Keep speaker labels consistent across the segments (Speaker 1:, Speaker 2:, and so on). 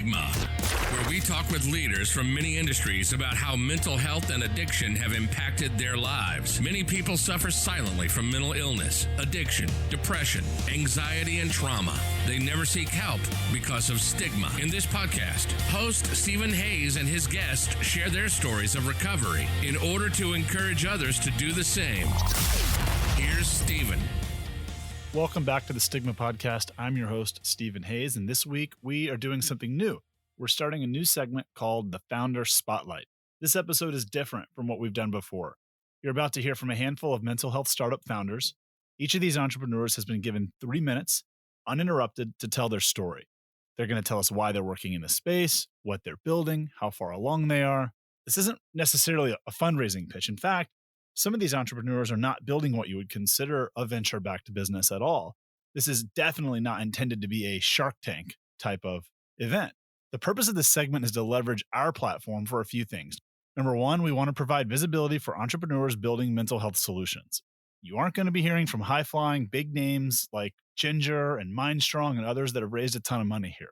Speaker 1: Stigma, where we talk with leaders from many industries about how mental health and addiction have impacted their lives. Many people suffer silently from mental illness, addiction, depression, anxiety, and trauma. They never seek help because of stigma. In this podcast, host Stephen Hayes and his guests share their stories of recovery in order to encourage others to do the same. Here's Stephen.
Speaker 2: Welcome back to the Stigma Podcast. I'm your host, Stephen Hayes, and this week we are doing something new. We're starting a new segment called the Founder Spotlight. This episode is different from what we've done before. You're about to hear from a handful of mental health startup founders. Each of these entrepreneurs has been given 3 minutes, uninterrupted, to tell their story. They're going to tell us why they're working in the space, what they're building, how far along they are. This isn't necessarily a fundraising pitch. In fact, some of these entrepreneurs are not building what you would consider a venture-backed business at all. This is definitely not intended to be a Shark Tank type of event. The purpose of this segment is to leverage our platform for a few things. Number one, we want to provide visibility for entrepreneurs building mental health solutions. You aren't going to be hearing from high-flying big names like Ginger and Mindstrong and others that have raised a ton of money here.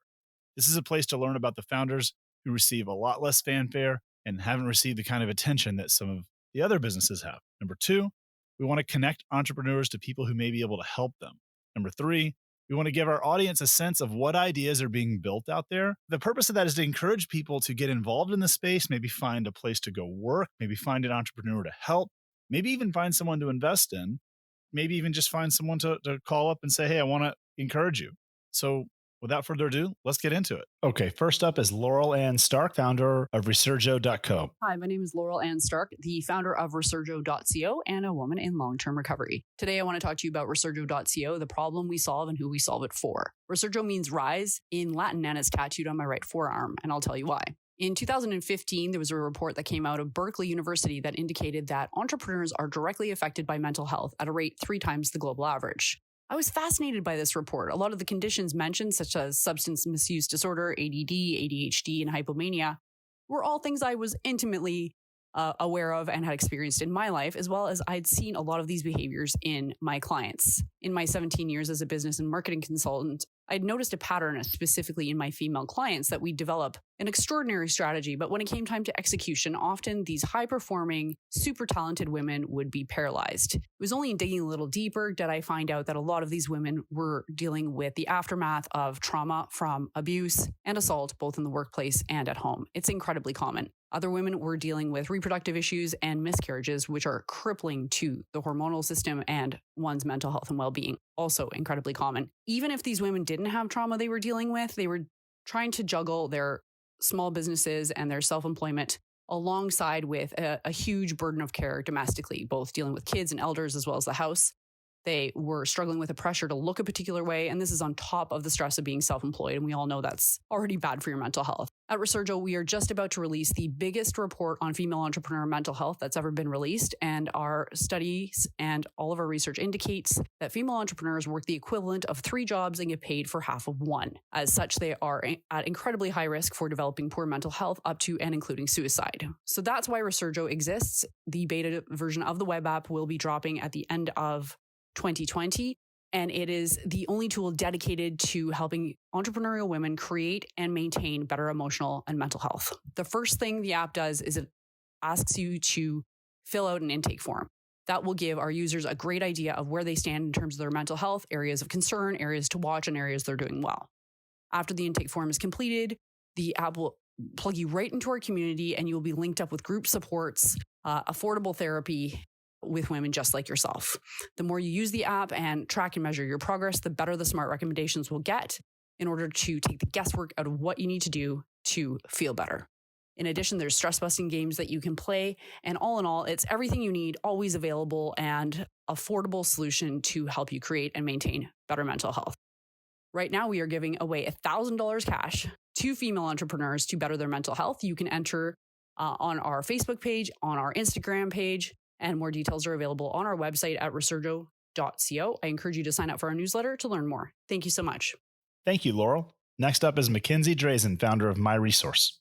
Speaker 2: This is a place to learn about the founders who receive a lot less fanfare and haven't received the kind of attention that some of the other businesses have. Number two, we want to connect entrepreneurs to people who may be able to help them. Number three, we want to give our audience a sense of what ideas are being built out there. The purpose of that is to encourage people to get involved in the space, maybe find a place to go work, maybe find an entrepreneur to help, maybe even find someone to invest in, maybe even just find someone to call up and say, hey, I want to encourage you. So without further ado, let's get into it. Okay, first up is Laurel Ann Stark, founder of Resurgo.co.
Speaker 3: Hi, my name is Laurel Ann Stark, the founder of Resurgo.co and a woman in long-term recovery. Today, I want to talk to you about Resurgo.co, the problem we solve and who we solve it for. Resurgo means rise in Latin and is tattooed on my right forearm, and I'll tell you why. In 2015, there was a report that came out of Berkeley University that indicated that entrepreneurs are directly affected by mental health at a rate 3 times the global average. I was fascinated by this report. A lot of the conditions mentioned, such as substance misuse disorder, ADD, ADHD, and hypomania, were all things I was intimately aware of and had experienced in my life, as well as I'd seen a lot of these behaviors in my clients. In my 17 years as a business and marketing consultant, I'd noticed a pattern specifically in my female clients that we develop an extraordinary strategy, but when it came time to execution, often these high-performing, super talented women would be paralyzed. It was only in digging a little deeper did I find out that a lot of these women were dealing with the aftermath of trauma from abuse and assault, both in the workplace and at home. It's incredibly common. Other women were dealing with reproductive issues and miscarriages, which are crippling to the hormonal system and one's mental health and well-being. Also incredibly common. Even if these women didn't have trauma they were dealing with, they were trying to juggle their small businesses and their self-employment alongside with a huge burden of care domestically, both dealing with kids and elders as well as the house. They were struggling with a pressure to look a particular way, and this is on top of the stress of being self-employed, and we all know that's already bad for your mental health. At Resurgo, we are just about to release the biggest report on female entrepreneur mental health that's ever been released, and our studies and all of our research indicates that female entrepreneurs work the equivalent of 3 jobs and get paid for half of 1. As such, they are at incredibly high risk for developing poor mental health up to and including suicide. So that's why Resurgo exists. The beta version of the web app will be dropping at the end of 2020, and it is the only tool dedicated to helping entrepreneurial women create and maintain better emotional and mental health. The first thing the app does is it asks you to fill out an intake form. That will give our users a great idea of where they stand in terms of their mental health, areas of concern, areas to watch, and areas they're doing well. After the intake form is completed, the app will plug you right into our community, and you will be linked up with group supports, affordable therapy, with women just like yourself. The more you use the app and track and measure your progress, the better the smart recommendations will get in order to take the guesswork out of what you need to do to feel better. In addition, there's stress-busting games that you can play, and all in all, it's everything you need, always available, and affordable solution to help you create and maintain better mental health. Right now, we are giving away $1,000 cash to female entrepreneurs to better their mental health. You can enter on our Facebook page, on our Instagram page, and more details are available on our website at Resurgo.co. I encourage you to sign up for our newsletter to learn more. Thank you so much.
Speaker 2: Thank you, Laurel. Next up is Mackenzie, drazen, founder of MyResource.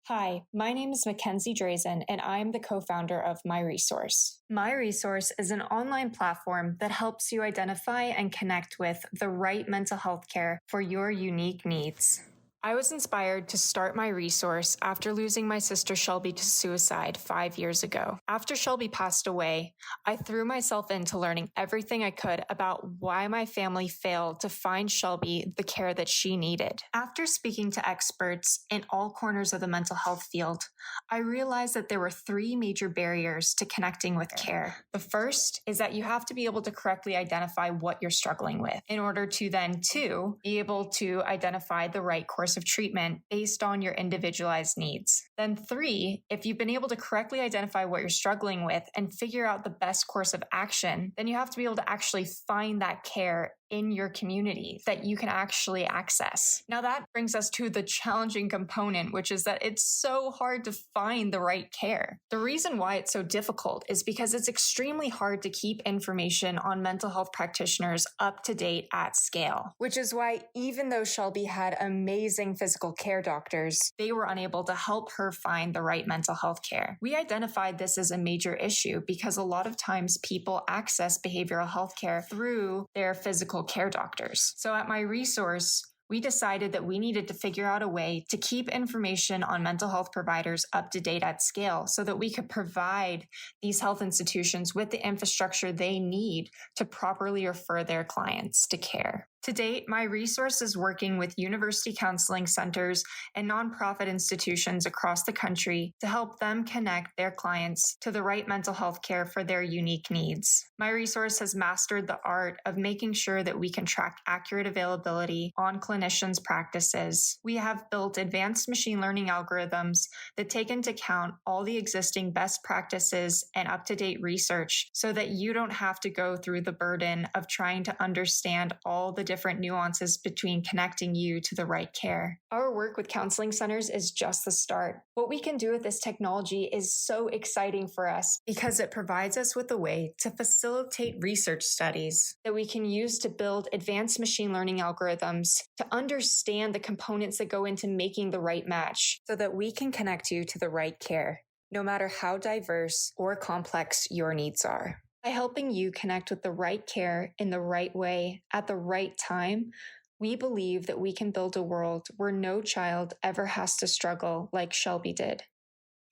Speaker 4: Hi, my name is Mackenzie, drazen, and I'm the co-founder of MyResource. MyResource is an online platform that helps you identify and connect with the right mental health care for your unique needs. I was inspired to start my resource after losing my sister Shelby to suicide 5 years ago. After Shelby passed away, I threw myself into learning everything I could about why my family failed to find Shelby the care that she needed. After speaking to experts in all corners of the mental health field, I realized that there were 3 major barriers to connecting with care. The first is that you have to be able to correctly identify what you're struggling with in order to then, 2, be able to identify the right course of treatment based on your individualized needs. Then 3, if you've been able to correctly identify what you're struggling with and figure out the best course of action, then you have to be able to actually find that care in your community that you can actually access. Now that brings us to the challenging component, which is that it's so hard to find the right care. The reason why it's so difficult is because it's extremely hard to keep information on mental health practitioners up to date at scale, which is why even though Shelby had amazing physical care doctors, they were unable to help her find the right mental health care. We identified this as a major issue because a lot of times people access behavioral health care through their physical care doctors. So at my resource, we decided that we needed to figure out a way to keep information on mental health providers up to date at scale so that we could provide these health institutions with the infrastructure they need to properly refer their clients to care. To date, my resource is working with university counseling centers and nonprofit institutions across the country to help them connect their clients to the right mental health care for their unique needs. My resource has mastered the art of making sure that we can track accurate availability on clinicians' practices. We have built advanced machine learning algorithms that take into account all the existing best practices and up-to-date research so that you don't have to go through the burden of trying to understand all the different nuances between connecting you to the right care. Our work with counseling centers is just the start. What we can do with this technology is so exciting for us because it provides us with a way to facilitate research studies that we can use to build advanced machine learning algorithms to understand the components that go into making the right match so that we can connect you to the right care, no matter how diverse or complex your needs are. By helping you connect with the right care in the right way at the right time, we believe that we can build a world where no child ever has to struggle like Shelby did.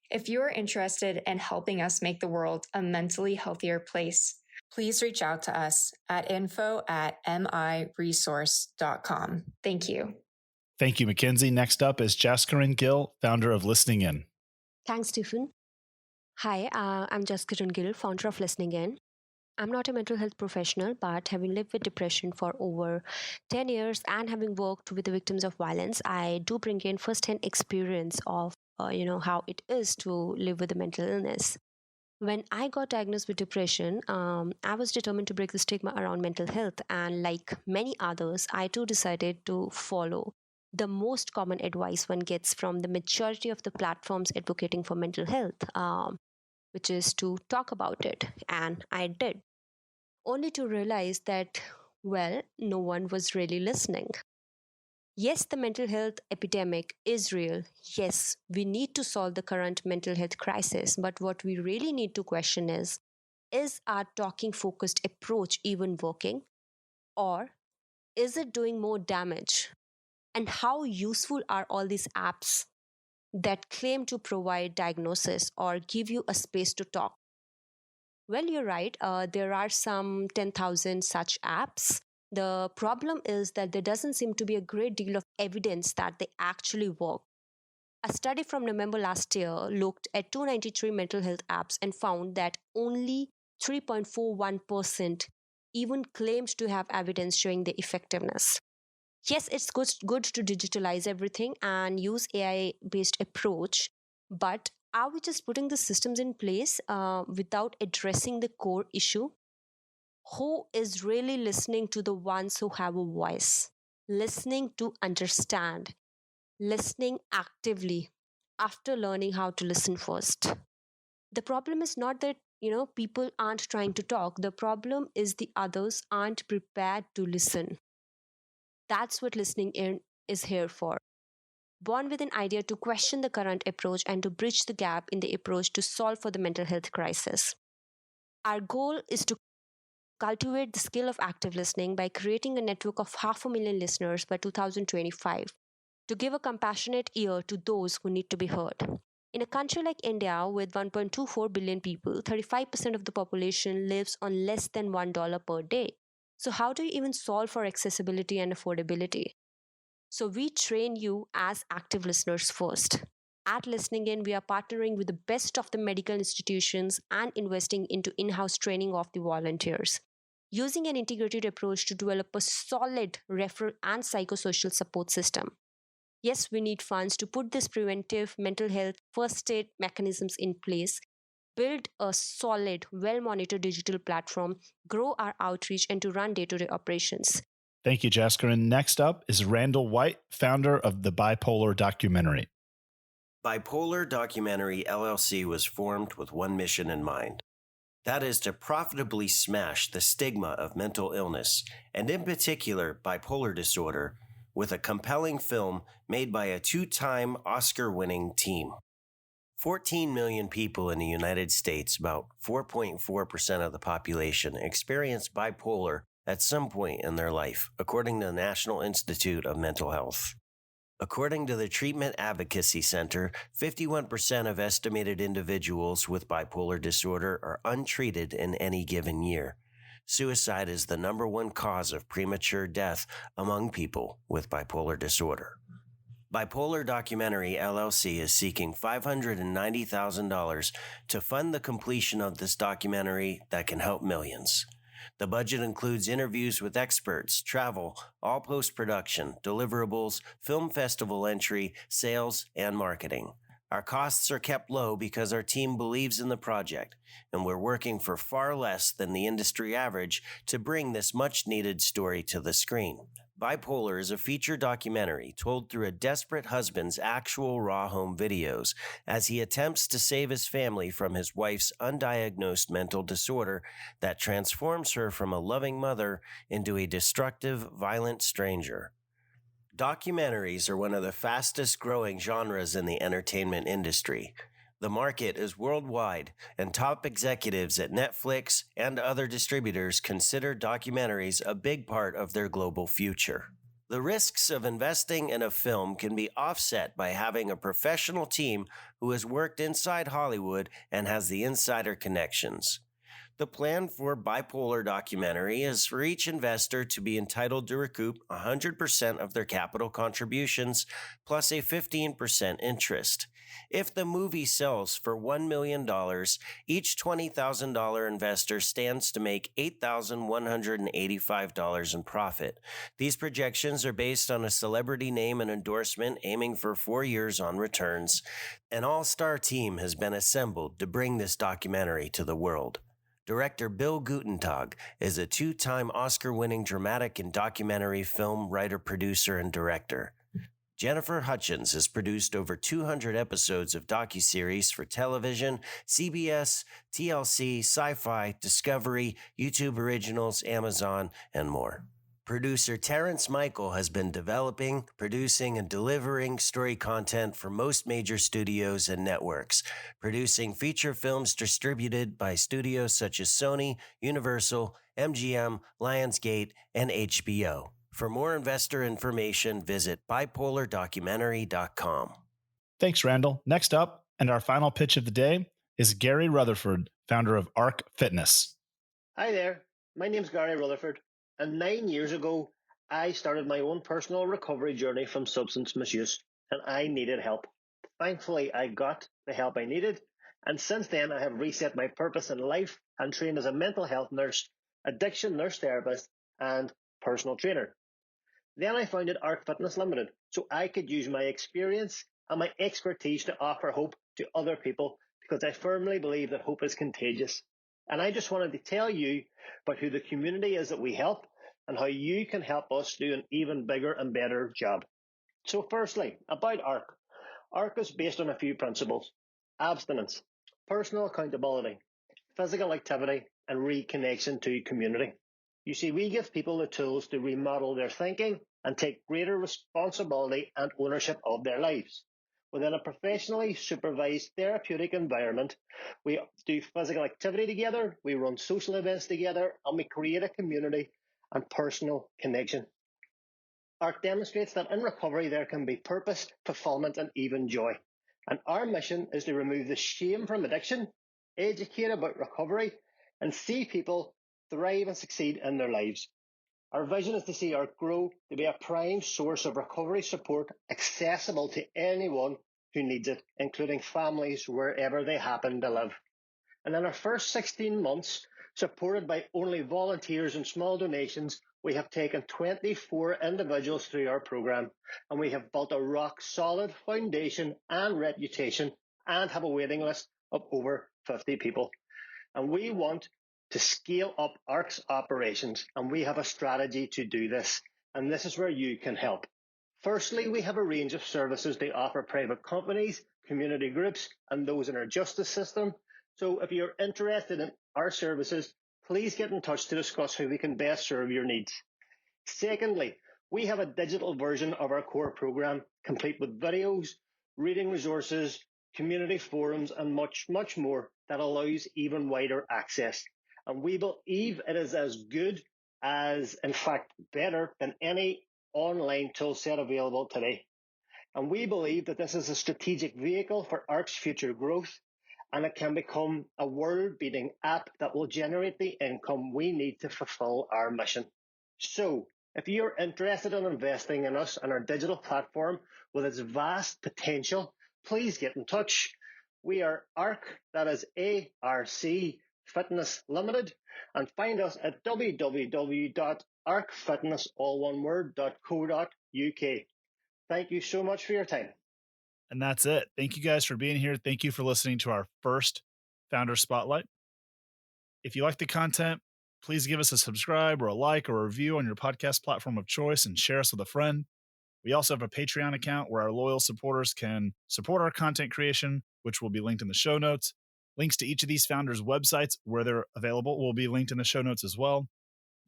Speaker 4: If you are interested in helping us make the world a mentally healthier place, please reach out to us at info@miresource.com. Thank you.
Speaker 2: Thank you, Mackenzie. Next up is Jaskaran Gill, founder of Listening In.
Speaker 5: Thanks, Stephen. Hi, I'm Jaskaran Gill, founder of listeningin. I'm not a mental health professional, but having lived with depression for over 10 years and having worked with the victims of violence, I do bring in first-hand experience of, how it is to live with a mental illness. When I got diagnosed with depression, I was determined to break the stigma around mental health. And like many others, I too decided to follow the most common advice one gets from the majority of the platforms advocating for mental health, which is to talk about it. And I did, only to realize that, well, no one was really listening. Yes, the mental health epidemic is real. Yes, we need to solve the current mental health crisis. But what we really need to question is our talking focused approach even working? Or is it doing more damage? And how useful are all these apps that claim to provide diagnosis or give you a space to talk? Well, you're right. There are some 10,000 such apps. The problem is that there doesn't seem to be a great deal of evidence that they actually work. A study from November last year looked at 293 mental health apps and found that only 3.41% even claimed to have evidence showing the effectiveness. Yes, it's good to digitalize everything and use AI-based approach, but are we just putting the systems in place without addressing the core issue? Who is really listening to the ones who have a voice? Listening to understand. Listening actively after learning how to listen first. The problem is not that, people aren't trying to talk. The problem is the others aren't prepared to listen. That's what listening in is here for. Born with an idea to question the current approach and to bridge the gap in the approach to solve for the mental health crisis. Our goal is to cultivate the skill of active listening by creating a network of 500,000 listeners by 2025 to give a compassionate ear to those who need to be heard. In a country like India, with 1.24 billion people, 35% of the population lives on less than $1 per day. So, how do you even solve for accessibility and affordability? So, we train you as active listeners first. At Listening In, we are partnering with the best of the medical institutions and investing into in house training of the volunteers, using an integrated approach to develop a solid referral and psychosocial support system. Yes, we need funds to put this preventive mental health first aid mechanisms in place, build a solid, well monitored digital platform, grow our outreach, and to run day to day operations.
Speaker 2: Thank you, Jasker. And next up is Randall White, founder of the Bipolar documentary.
Speaker 6: Bipolar Documentary LLC was formed with one mission in mind. That is to profitably smash the stigma of mental illness, and in particular, bipolar disorder, with a compelling film made by a 2-time Oscar-winning team. 14 million people in the United States, about 4.4% of the population, experience bipolar at some point in their life, according to the National Institute of Mental Health. According to the Treatment Advocacy Center, 51% of estimated individuals with bipolar disorder are untreated in any given year. Suicide is the number one cause of premature death among people with bipolar disorder. Bipolar Documentary LLC is seeking $590,000 to fund the completion of this documentary that can help millions. The budget includes interviews with experts, travel, all post-production, deliverables, film festival entry, sales, and marketing. Our costs are kept low because our team believes in the project, and we're working for far less than the industry average to bring this much-needed story to the screen. Bipolar is a feature documentary told through a desperate husband's actual raw home videos as he attempts to save his family from his wife's undiagnosed mental disorder that transforms her from a loving mother into a destructive, violent stranger. Documentaries are one of the fastest growing genres in the entertainment industry. The market is worldwide, and top executives at Netflix and other distributors consider documentaries a big part of their global future. The risks of investing in a film can be offset by having a professional team who has worked inside Hollywood and has the insider connections. The plan for Bipolar Documentary is for each investor to be entitled to recoup 100% of their capital contributions plus a 15% interest. If the movie sells for $1 million, each $20,000 investor stands to make $8,185 in profit. These projections are based on a celebrity name and endorsement aiming for 4 years on returns. An all-star team has been assembled to bring this documentary to the world. Director Bill Gutentag is a 2-time Oscar-winning dramatic and documentary film writer, producer, and director. Jennifer Hutchins has produced over 200 episodes of docuseries for television, CBS, TLC, Sci-Fi, Discovery, YouTube Originals, Amazon, and more. Producer Terrence Michael has been developing, producing, and delivering story content for most major studios and networks, producing feature films distributed by studios such as Sony, Universal, MGM, Lionsgate, and HBO. For more investor information, visit bipolardocumentary.com.
Speaker 2: Thanks, Randall. Next up, and our final pitch of the day, is Gary Rutherford, founder of ARC Fitness.
Speaker 7: Hi there, my name's Gary Rutherford, and 9 years ago, I started my own personal recovery journey from substance misuse, and I needed help. Thankfully, I got the help I needed, and since then, I have reset my purpose in life and trained as a mental health nurse, addiction nurse therapist, and personal trainer. Then I founded ARC Fitness Limited so I could use my experience and my expertise to offer hope to other people because I firmly believe that hope is contagious. And I just wanted to tell you about who the community is that we help and how you can help us do an even bigger and better job. So firstly, about ARC. ARC is based on a few principles: abstinence, personal accountability, physical activity, and reconnection to community. You see, we give people the tools to remodel their thinking and take greater responsibility and ownership of their lives. Within a professionally supervised therapeutic environment, we do physical activity together, we run social events together, and we create a community and personal connection. ARC demonstrates that in recovery there can be purpose, fulfillment, and even joy. And our mission is to remove the shame from addiction, educate about recovery, and see people thrive and succeed in their lives. Our vision is to see ARC grow to be a prime source of recovery support accessible to anyone who needs it, including families wherever they happen to live. And in our first 16 months, supported by only volunteers and small donations, we have taken 24 individuals through our program, and we have built a rock-solid foundation and reputation and have a waiting list of over 50 people. And we want to scale up ARC's operations, and we have a strategy to do this, and this is where you can help. Firstly, we have a range of services they offer private companies, community groups, and those in our justice system. So if you're interested in our services, please get in touch to discuss how we can best serve your needs. Secondly, we have a digital version of our core program, complete with videos, reading resources, community forums, and much, much more that allows even wider access. And we believe it is as good as, in fact, better than any online tool set available today. And we believe that this is a strategic vehicle for ARC's future growth, and it can become a world-beating app that will generate the income we need to fulfill our mission. So, if you're interested in investing in us and our digital platform with its vast potential, please get in touch. We are ARC, that is ARC Fitness Limited, and find us at www.arcfitness.co.uk. Thank you so much for your time.
Speaker 2: And that's it. Thank you guys for being here. Thank you for listening to our first Founder Spotlight. If you like the content, please give us a subscribe or a like or a review on your podcast platform of choice and share us with a friend. We also have a Patreon account where our loyal supporters can support our content creation, which will be linked in the show notes. Links to each of these founders' websites where they're available will be linked in the show notes as well.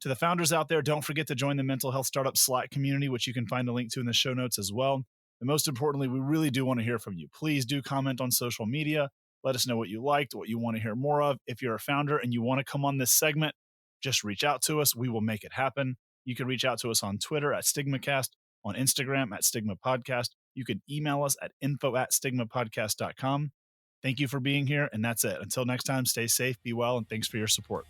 Speaker 2: To the founders out there, don't forget to join the Mental Health Startup Slack community, which you can find a link to in the show notes as well. And most importantly, we really do want to hear from you. Please do comment on social media. Let us know what you liked, what you want to hear more of. If you're a founder and you want to come on this segment, just reach out to us. We will make it happen. You can reach out to us on Twitter at StigmaCast, on Instagram at Stigma Podcast. You can email us at info@stigmapodcast.com. Thank you for being here, and that's it. Until next time, stay safe, be well, and thanks for your support.